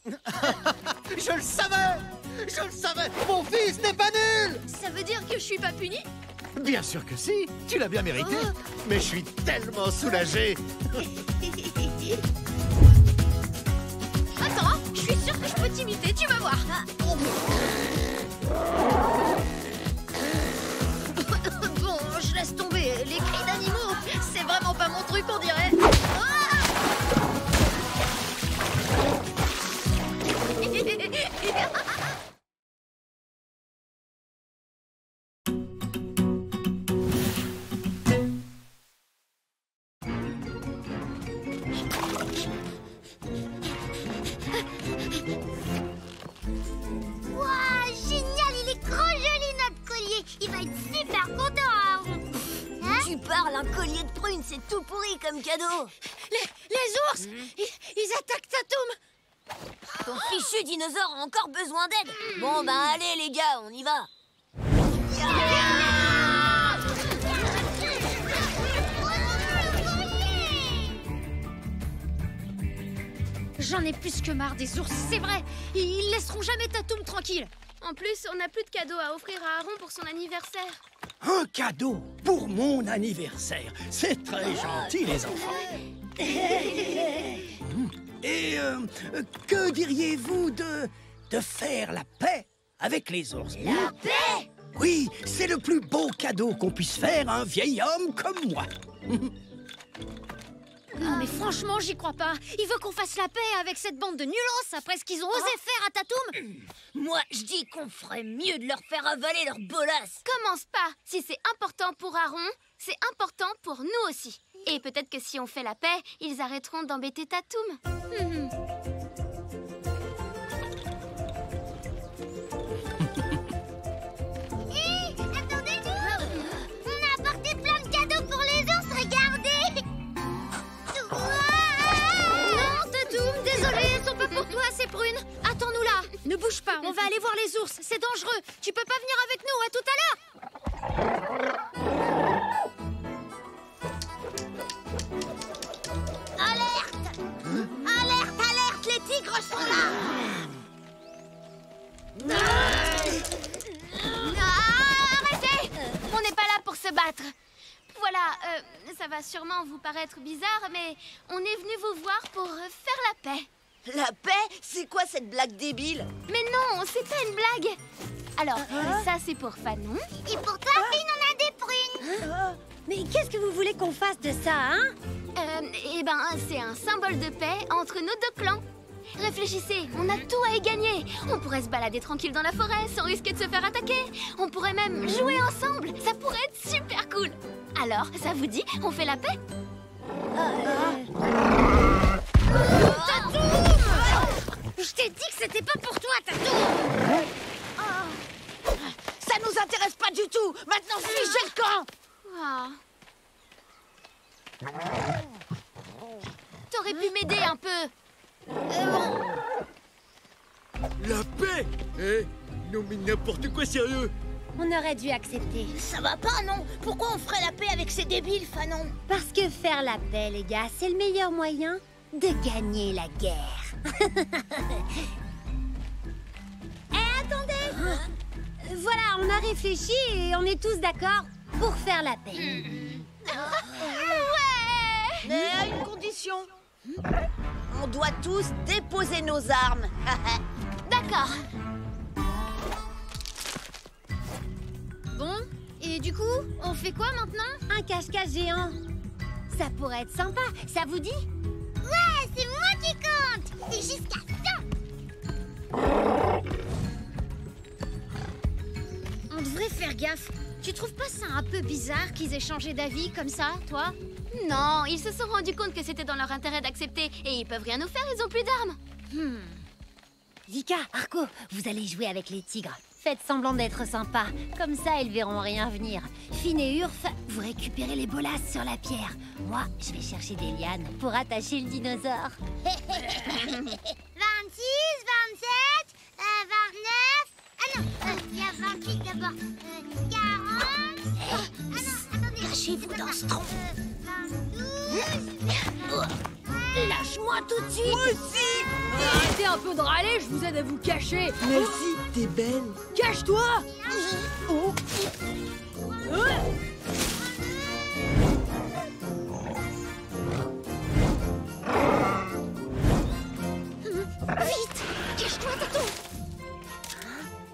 Je le savais! Je le savais! Mon fils n'est pas nul! Ça veut dire que je suis pas punie? Bien sûr que si! Tu l'as bien mérité! Mais je suis tellement soulagé! Attends, je suis sûre que je peux t'imiter, tu vas voir. Bon, je laisse tomber. Les cris d'animaux, c'est vraiment pas mon truc, on dirait. Waouh, génial, il est trop joli notre collier. Il va être super content, Aaron. Hein? Tu parles, un collier de prunes, c'est tout pourri comme cadeau. Les ours, ils attaquent Tatoum. Ton fichu dinosaure a encore besoin d'aide. Bon, ben allez les gars, on y va. J'en ai plus que marre des ours, c'est vrai. Ils laisseront jamais Tatoum tranquille. En plus, on n'a plus de cadeaux à offrir à Aaron pour son anniversaire. Un cadeau pour mon anniversaire. C'est très gentil, les enfants. Et que diriez-vous de faire la paix avec les ours? La paix? Oui, c'est le plus beau cadeau qu'on puisse faire à un vieil homme comme moi. Non mais franchement, j'y crois pas. Il veut qu'on fasse la paix avec cette bande de nulos après ce qu'ils ont osé faire à Tatoum. Moi, je dis qu'on ferait mieux de leur faire avaler leur bolasse. Commence pas. Si c'est important pour Aaron, c'est important pour nous aussi. Et peut-être que si on fait la paix, ils arrêteront d'embêter Tatoum. C'est Prune. Attends-nous là. Ne bouge pas, on va aller voir les ours. C'est dangereux. Tu peux pas venir avec nous, à tout à l'heure. Alerte! Alerte, alerte, les tigres sont là! Arrêtez! On n'est pas là pour se battre. Voilà, ça va sûrement vous paraître bizarre, mais on est venu vous voir pour faire la paix. La paix? C'est quoi cette blague débile? Mais non, c'est pas une blague. Alors, ça c'est pour Fanon. Et pour toi, Finn, on a des prunes. Mais qu'est-ce que vous voulez qu'on fasse de ça, hein? Eh ben, c'est un symbole de paix entre nos deux clans. Réfléchissez, on a tout à y gagner. On pourrait se balader tranquille dans la forêt sans risquer de se faire attaquer. On pourrait même jouer ensemble. Ça pourrait être super cool. Alors, ça vous dit, on fait la paix? Je t'ai dit que c'était pas pour toi, Tatoum. Ça nous intéresse pas du tout. Maintenant, figez le camp. T'aurais pu m'aider un peu. La paix? Eh? Non mais n'importe quoi, sérieux. On aurait dû accepter. Ça va pas, non? Pourquoi on ferait la paix avec ces débiles, Fanon? Parce que faire la paix, les gars, c'est le meilleur moyen de gagner la guerre. Attendez! Voilà, on a réfléchi et on est tous d'accord pour faire la paix. Mais à une condition. On doit tous déposer nos armes. D'accord. Bon, et du coup, on fait quoi maintenant? Un cache-cache géant. Ça pourrait être sympa, ça vous dit? Ouais, c'est moi qui compte. C'est jusqu'à ça. On devrait faire gaffe. Tu trouves pas ça un peu bizarre qu'ils aient changé d'avis comme ça, toi? Non, ils se sont rendus compte que c'était dans leur intérêt d'accepter et ils peuvent rien nous faire, ils ont plus d'armes. Vika, Arco, vous allez jouer avec les tigres. Faites semblant d'être sympa, comme ça ils verront rien venir. Finn et Urf, vous récupérez les bolasses sur la pierre. Moi, je vais chercher des lianes pour attacher le dinosaure. 26, 27, 29... Ah non, il y a 28 d'abord. 40... Ah non, attendez. Cachez-vous dans ce tronc. 12... Lâche-moi tout de suite. Moi aussi. Arrêtez un peu de râler, je vous aide à vous cacher. Merci, t'es belle. Cache-toi. Oh. Vite, cache-toi, Tatou.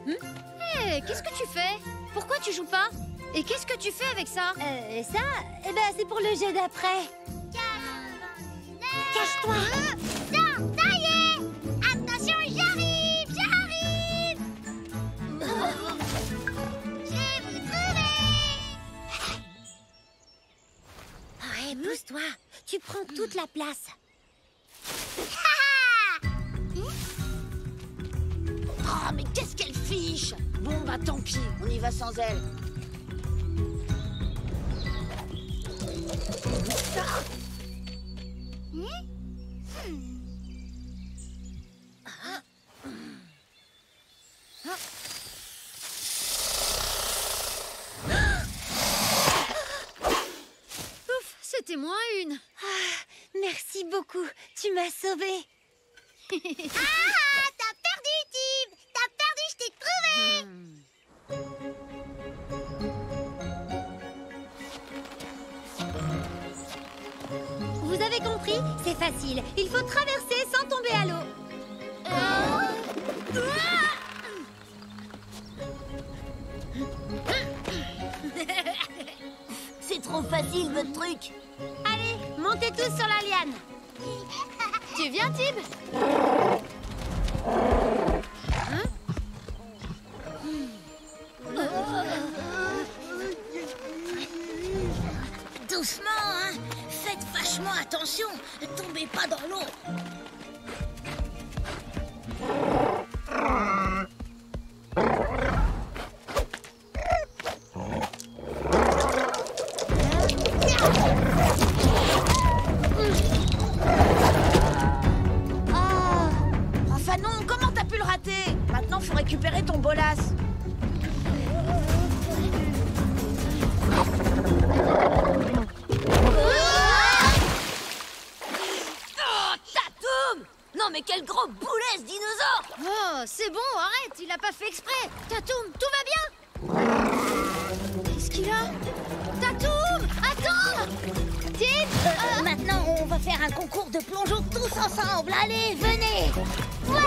Hé, qu'est-ce que tu fais? Pourquoi tu joues pas? Et qu'est-ce que tu fais avec ça? Ça, eh ben, c'est pour le jeu d'après. Cache-toi. Non, ça y est. Attention, j'arrive, j'arrive. Je vais vous trouver. Ouais, pousse-toi. Tu prends toute la place. Oh, mais qu'est-ce qu'elle fiche? Bon, bah tant pis, on y va sans elle. Ouf, c'était moins une. Merci beaucoup. Tu m'as sauvée. Ah, t'as perdu, Tib. T'as perdu, je t'ai trouvé. compris? C'est facile. Il faut traverser sans tomber à l'eau. C'est trop facile, votre truc. Allez, montez tous sur la liane. Tu viens, Tib? Doucement, hein. Faites vachement attention. Tombez pas dans l'eau. Enfin non, comment t'as pu le rater? Maintenant, faut récupérer ton bolas. Non mais quel gros boulet ce dinosaure! Oh, c'est bon, arrête, il a pas fait exprès. Tatoum, tout va bien? Qu'est-ce qu'il a? Tatoum, attends! Tib, Maintenant, on va faire un concours de plongeon tous ensemble. Allez, venez! ouais!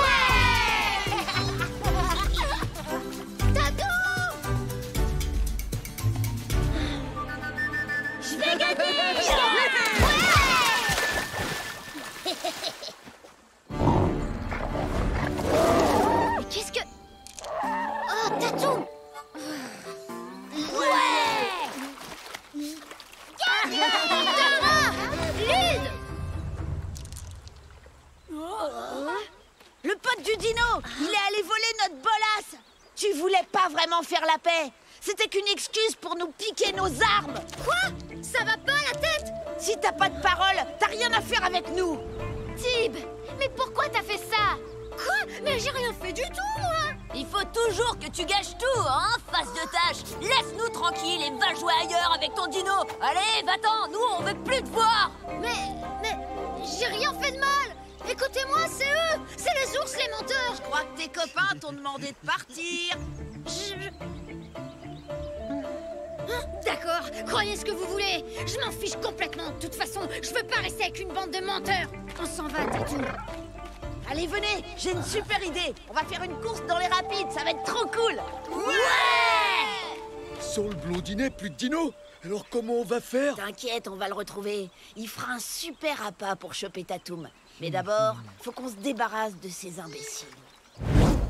Tatoum! Je vais gagner! Mais qu'est-ce que... Oh, Tatoum! Tara! Lyd! Le pote du dino, il est allé voler notre bolas. Tu voulais pas vraiment faire la paix. C'était qu'une excuse pour nous piquer nos armes. Quoi? Ça va pas la tête? Si t'as pas de parole, t'as rien à faire avec nous. Tib, mais pourquoi t'as fait ça? Quoi? Mais j'ai rien fait du tout, moi! Il faut toujours que tu gâches tout, hein, face de tâche. Laisse-nous tranquilles et va jouer ailleurs avec ton dino. Allez, va-t'en, nous on veut plus te voir. Mais, j'ai rien fait de mal! Écoutez-moi, c'est eux! C'est les ours, les menteurs! Je crois que tes copains t'ont demandé de partir. D'accord, croyez ce que vous voulez. Je m'en fiche complètement. De toute façon, je veux pas rester avec une bande de menteurs. On s'en va, Tatou. Allez, venez, j'ai une super idée. On va faire une course dans les rapides, ça va être trop cool. Sans le blondinet, plus de dino. Alors comment on va faire? T'inquiète, on va le retrouver. Il fera un super appât pour choper Tatoum. Mais d'abord, faut qu'on se débarrasse de ces imbéciles.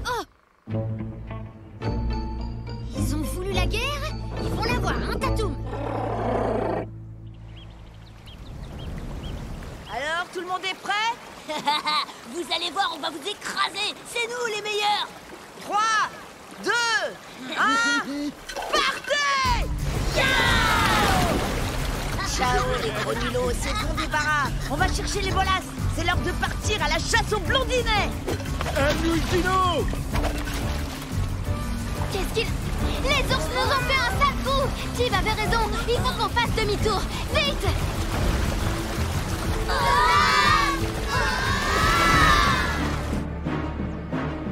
Oh! Ils ont voulu la guerre? Ils vont la voir, hein, Tatoum? Alors, tout le monde est prêt? Vous allez voir, on va vous écraser. C'est nous les meilleurs. 3, 2, 1, partez! Ciao les gros nulos, c'est bon débarras. On va chercher les bolas. C'est l'heure de partir à la chasse aux blondinets. À nous le dino! Qu'est-ce qu'ils... Les ours nous ont fait un sale coup! Tib avait raison, il faut qu'on fasse demi-tour. Vite!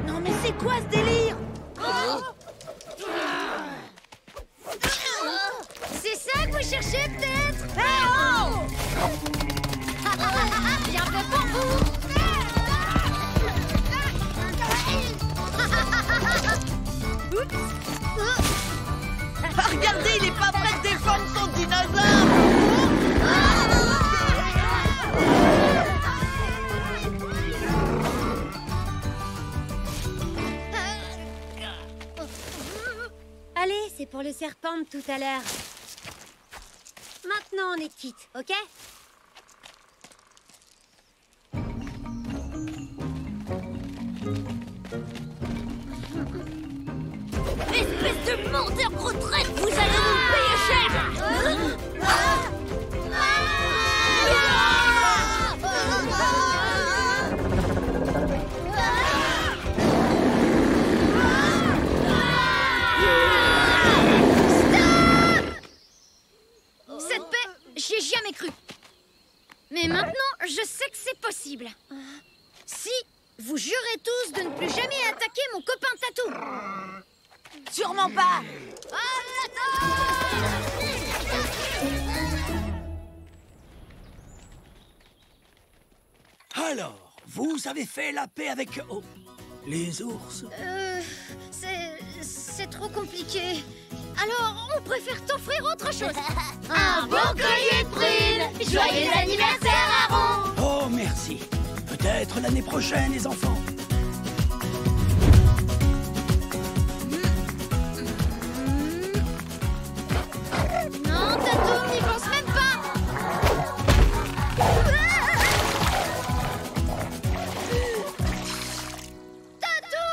Non mais c'est quoi ce délire? C'est ça que vous cherchez, peut-être? Hey, oh! Bien fait pour vous! Regardez, il est pas prêt de défendre son dinosaure. Allez, c'est pour le serpent de tout à l'heure. Maintenant, on est quitte, ok? Espèce de menteur gros traître, vous allez nous payer cher. Cette paix, j'y ai jamais cru. Mais maintenant, je sais que c'est possible. Si vous jurez tous de ne plus jamais attaquer mon copain Tatou. Sûrement pas. vous avez fait la paix avec les ours? C'est trop compliqué. Alors, on préfère t'offrir autre chose. Un beau collier de prunes. Joyeux anniversaire, Aaron. Oh, merci. Peut-être l'année prochaine, les enfants. Non, Tatou, n'y pense même pas. Tatou!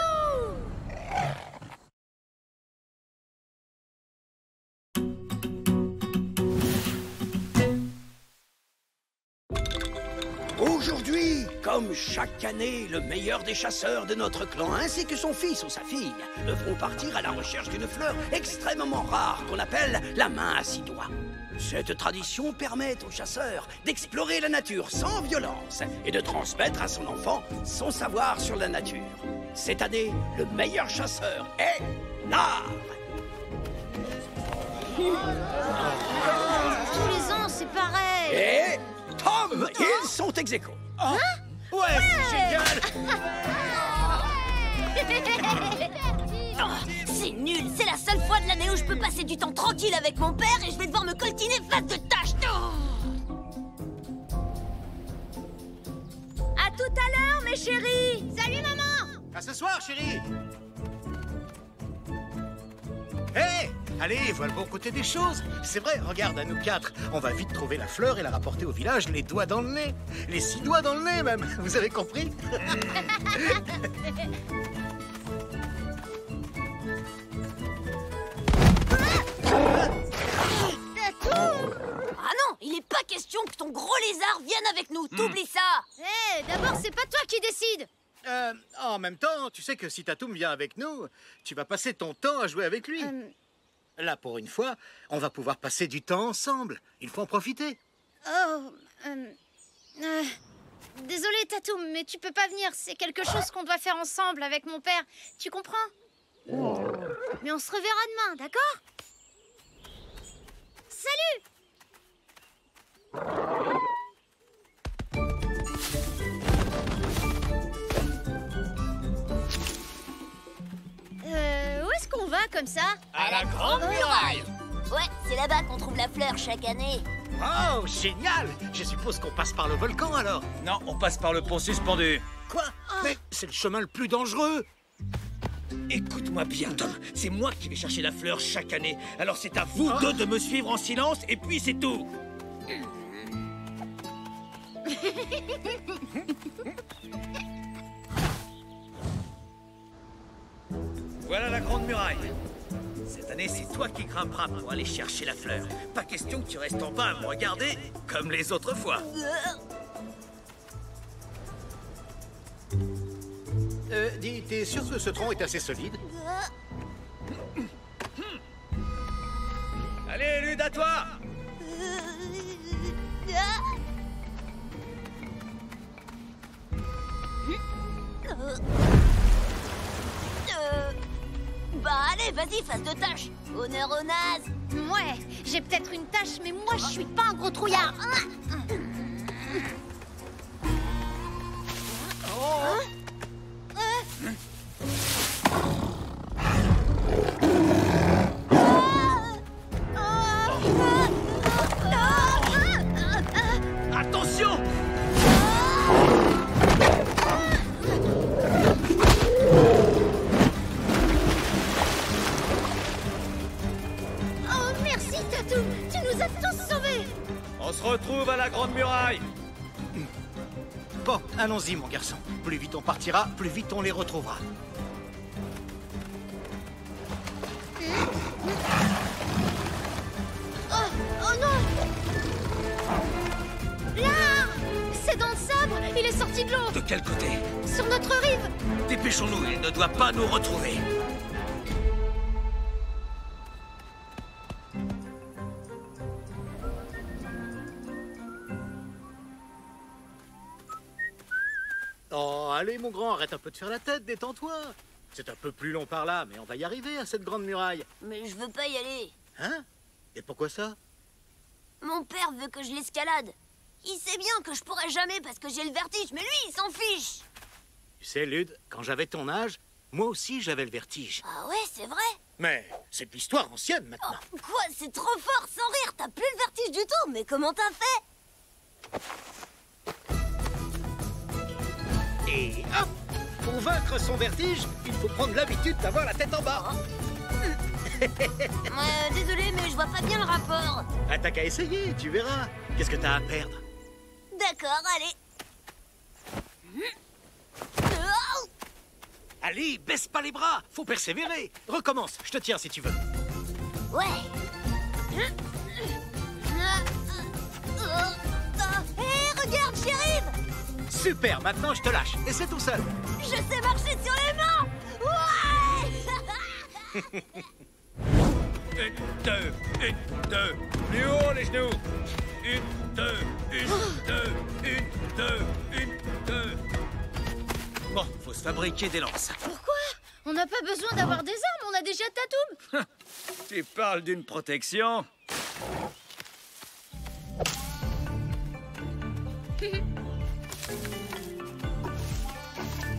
Aujourd'hui, comme chaque année, le meilleur des chasseurs de notre clan, ainsi que son fils ou sa fille, devront partir à la recherche d'une fleur extrêmement rare qu'on appelle la main à 6 doigts. Cette tradition permet au chasseur d'explorer la nature sans violence et de transmettre à son enfant son savoir sur la nature. Cette année, le meilleur chasseur est l'art. Tous les ans, c'est pareil. Et Tom, ils sont ex-aequo. Hein? Ouais, c'est génial. Oh, c'est nul. C'est la seule fois de l'année où je peux passer du temps tranquille avec mon père et je vais devoir me coltiner face de tâches. À tout à l'heure, mes chéris. Salut, maman. À ce soir, chérie. Hé, allez, vois le bon côté des choses. C'est vrai, regarde, à nous 4, on va vite trouver la fleur et la rapporter au village, les doigts dans le nez. Les 6 doigts dans le nez, même. Vous avez compris? Ah non, il est pas question que ton gros lézard vienne avec nous. T'oublies ça. Hé, d'abord, c'est pas toi qui décide. En même temps, tu sais que si Tatoum vient avec nous, tu vas passer ton temps à jouer avec lui. Là, pour une fois, on va pouvoir passer du temps ensemble. Il faut en profiter. Désolée, Tatou, mais tu peux pas venir. C'est quelque chose qu'on doit faire ensemble avec mon père. Tu comprends? Mais on se reverra demain, d'accord? Salut! Où est-ce qu'on va comme ça? À la Grande Muraille. Ouais, c'est là-bas qu'on trouve la fleur chaque année. Oh, génial! Je suppose qu'on passe par le volcan, alors? Non, on passe par le pont suspendu. Quoi? Mais c'est le chemin le plus dangereux! Écoute-moi bien, Tom. C'est moi qui vais chercher la fleur chaque année. Alors c'est à vous deux de me suivre en silence, et puis c'est tout. Voilà la Grande Muraille. Cette année, c'est toi qui grimperas pour aller chercher la fleur. Pas question que tu restes en bas à me regarder comme les autres fois. Dis, t'es sûr que ce tronc est assez solide? Allez, Lude, à toi! Bah allez, vas-y, face de tâche. Honneur aux nazes. Ouais, j'ai peut-être une tâche, mais moi, je suis pas un gros trouillard. Attention! Oh, merci, Tatou. Tu nous as tous sauvés. On se retrouve à la Grande Muraille. Bon, allons-y, mon garçon. Plus vite on partira, plus vite on les retrouvera. Oh non! Là! C'est dans le sabre! Il est sorti de l'eau! De quel côté? Sur notre rive! Dépêchons-nous, il ne doit pas nous retrouver. Oh, allez, mon grand, arrête un peu de faire la tête, détends-toi. C'est un peu plus long par là, mais on va y arriver à cette grande muraille. Mais je veux pas y aller. Hein? Et pourquoi ça? Mon père veut que je l'escalade. Il sait bien que je pourrais jamais parce que j'ai le vertige, mais lui, il s'en fiche. Tu sais, Lud, quand j'avais ton âge, moi aussi j'avais le vertige. Ah ouais, c'est vrai. Mais c'est de l'histoire ancienne maintenant. Oh, quoi? C'est trop fort, sans rire, t'as plus le vertige du tout. Mais comment t'as fait? Et hop! Pour vaincre son vertige, il faut prendre l'habitude d'avoir la tête en bas. Désolé, mais je vois pas bien le rapport. Ah, t'as qu'à essayer, tu verras. Qu'est-ce que t'as à perdre? D'accord, allez. Allez, baisse pas les bras, faut persévérer. Recommence, je te tiens si tu veux. Ouais. Hé, regarde, j'y arrive. Super, maintenant je te lâche. Et c'est tout seul. Je sais marcher sur les mains. Ouais. 1, 2, 1, 2. Plus haut les genoux. 1, 2, 1, 2, 1, 2, 1, 2. Bon, faut se fabriquer des lances. Pourquoi? On n'a pas besoin d'avoir des armes, on a déjà Tatoum. Tu parles d'une protection?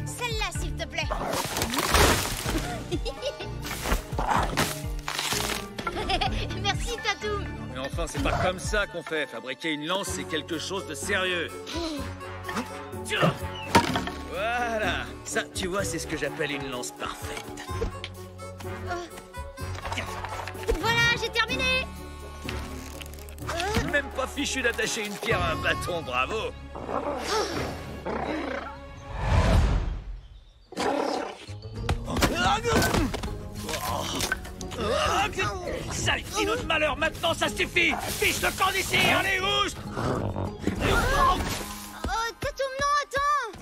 Celle-là, s'il te plaît. Merci, Tatoum. Mais enfin, c'est pas comme ça qu'on fait. Fabriquer une lance, c'est quelque chose de sérieux. Voilà. Ça, tu vois, c'est ce que j'appelle une lance parfaite. Voilà, j'ai terminé. Même pas fichu d'attacher une pierre à un bâton, bravo. Sale kilo de malheur, maintenant ça suffit. Fiche le camp d'ici, allez, rouge. Tatoum, non, attends.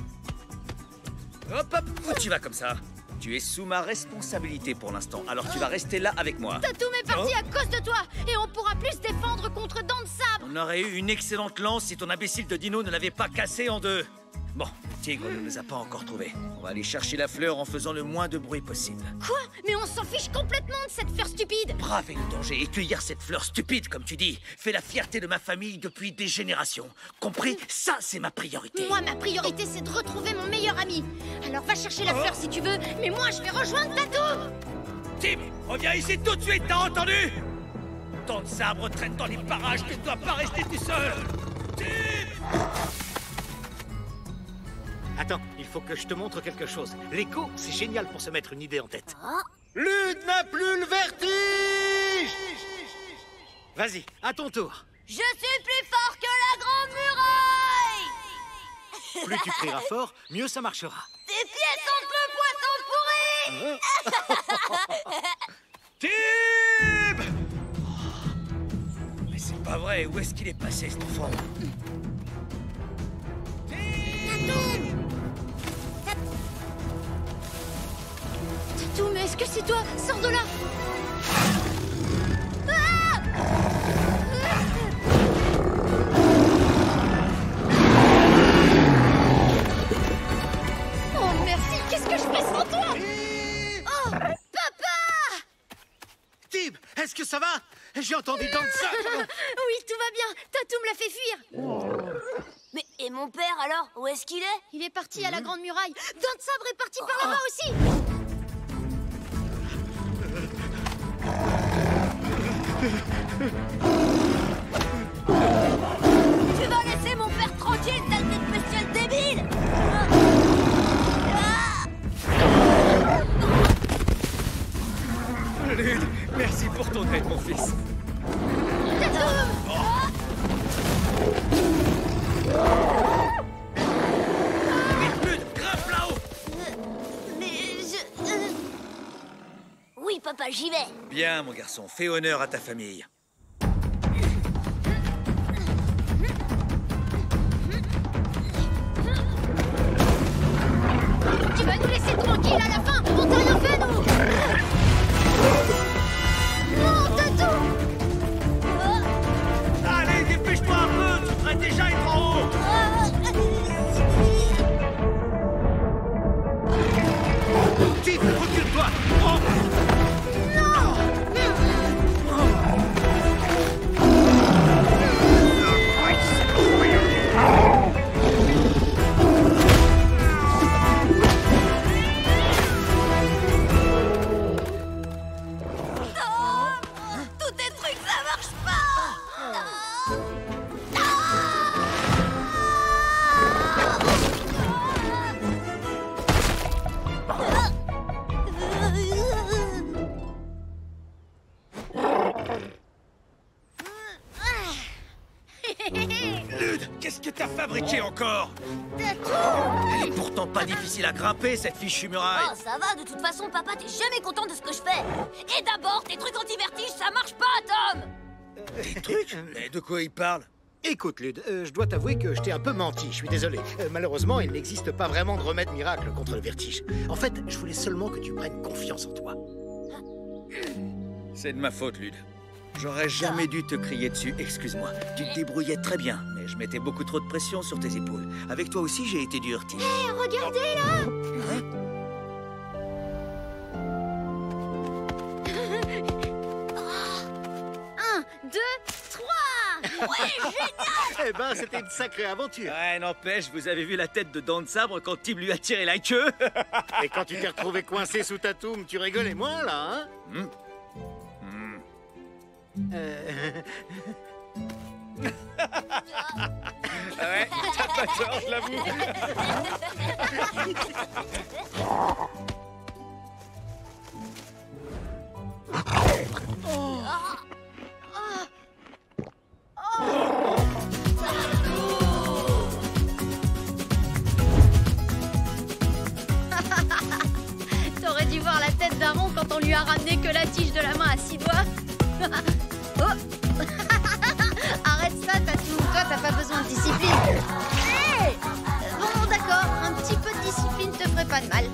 Hop, hop, où tu vas comme ça? Tu es sous ma responsabilité pour l'instant, alors tu vas rester là avec moi. Tatoum est parti à cause de toi, et on pourra plus se défendre contre Dents de Sabre. On aurait eu une excellente lance si ton imbécile de dino ne l'avait pas cassé en deux. Bon, le tigre ne nous a pas encore trouvés. On va aller chercher la fleur en faisant le moins de bruit possible. Quoi? Mais on s'en fiche complètement de cette fleur stupide. Braver le danger et cueillir cette fleur stupide, comme tu dis, fait la fierté de ma famille depuis des générations. Compris? Ça, c'est ma priorité. Moi, ma priorité, c'est de retrouver mon meilleur ami. Alors va chercher la fleur si tu veux, mais moi, je vais rejoindre Tatoum. Tim, reviens ici tout de suite, t'as entendu? Dents de Sabre traîne dans les parages, tu ne dois pas rester tout seul. Tim! Attends, il faut que je te montre quelque chose. L'écho, c'est génial pour se mettre une idée en tête. Oh. Lud n'a plus le vertige! Vas-y, à ton tour. Je suis plus fort que la grande muraille. Plus tu crieras fort, mieux ça marchera. Tes pieds sentent le poisson pourri. Tim! Mais c'est pas vrai, où est-ce qu'il est passé, cet enfant? Tatoum, est-ce que c'est toi? Sors de là. Ah! Oh, merci. Qu'est-ce que je fais sans toi? Oh, papa! Tib, est-ce que ça va? J'ai entendu Dents de Sabre. Oui, tout va bien. Tatoum l'a fait fuir. Mais et mon père alors? Où est-ce qu'il est? Il est parti à la Grande Muraille. Dents de Sabre est parti par là-bas aussi. Tu vas laisser mon père tranquille, sale de bestiole débile! Lud, merci pour ton aide, mon fils. Vite, Lud, grimpe là-haut! Mais je... Oui, papa, j'y vais. Bien, mon garçon, fais honneur à ta famille. Tu vas nous laisser tranquilles à la fin. On t'a rien fait, nous. Non, Tatoum. Allez, dépêche-toi un peu, tu devrais déjà être en haut. Tib, recule-toi. Oh. que t'as fabriqué encore? Elle est pourtant pas difficile à grimper, cette fichue muraille. Oh, ça va, de toute façon, papa, t'es jamais content de ce que je fais. Et d'abord, tes trucs anti-vertige, ça marche pas, Tom. Des trucs? Mais de quoi il parle? Écoute, Lud, je dois t'avouer que je t'ai un peu menti, je suis désolé. Malheureusement, il n'existe pas vraiment de remède miracle contre le vertige. En fait, je voulais seulement que tu prennes confiance en toi. C'est de ma faute, Lud. J'aurais jamais dû te crier dessus, excuse-moi. Tu te débrouillais très bien, mais je mettais beaucoup trop de pression sur tes épaules. Avec toi aussi, j'ai été dur, Tim. Hé, regardez là! Un, deux, trois! Ouais, génial! Eh ben, c'était une sacrée aventure. Ouais, n'empêche, vous avez vu la tête de Dent de Sabre quand Tim lui a tiré la queue? Et quand tu t'es retrouvé coincé sous ta toum, tu rigolais moins, là, hein? Ouais, t'as pas tort, je l'avoue. T'aurais dû voir la tête d'Aaron quand on lui a ramené que la tige de la main à 6 doigts. Oh. Arrête ça, Tatou. Toi, t'as pas besoin de discipline. Hey. Bon, d'accord. Un petit peu de discipline te ferait pas de mal.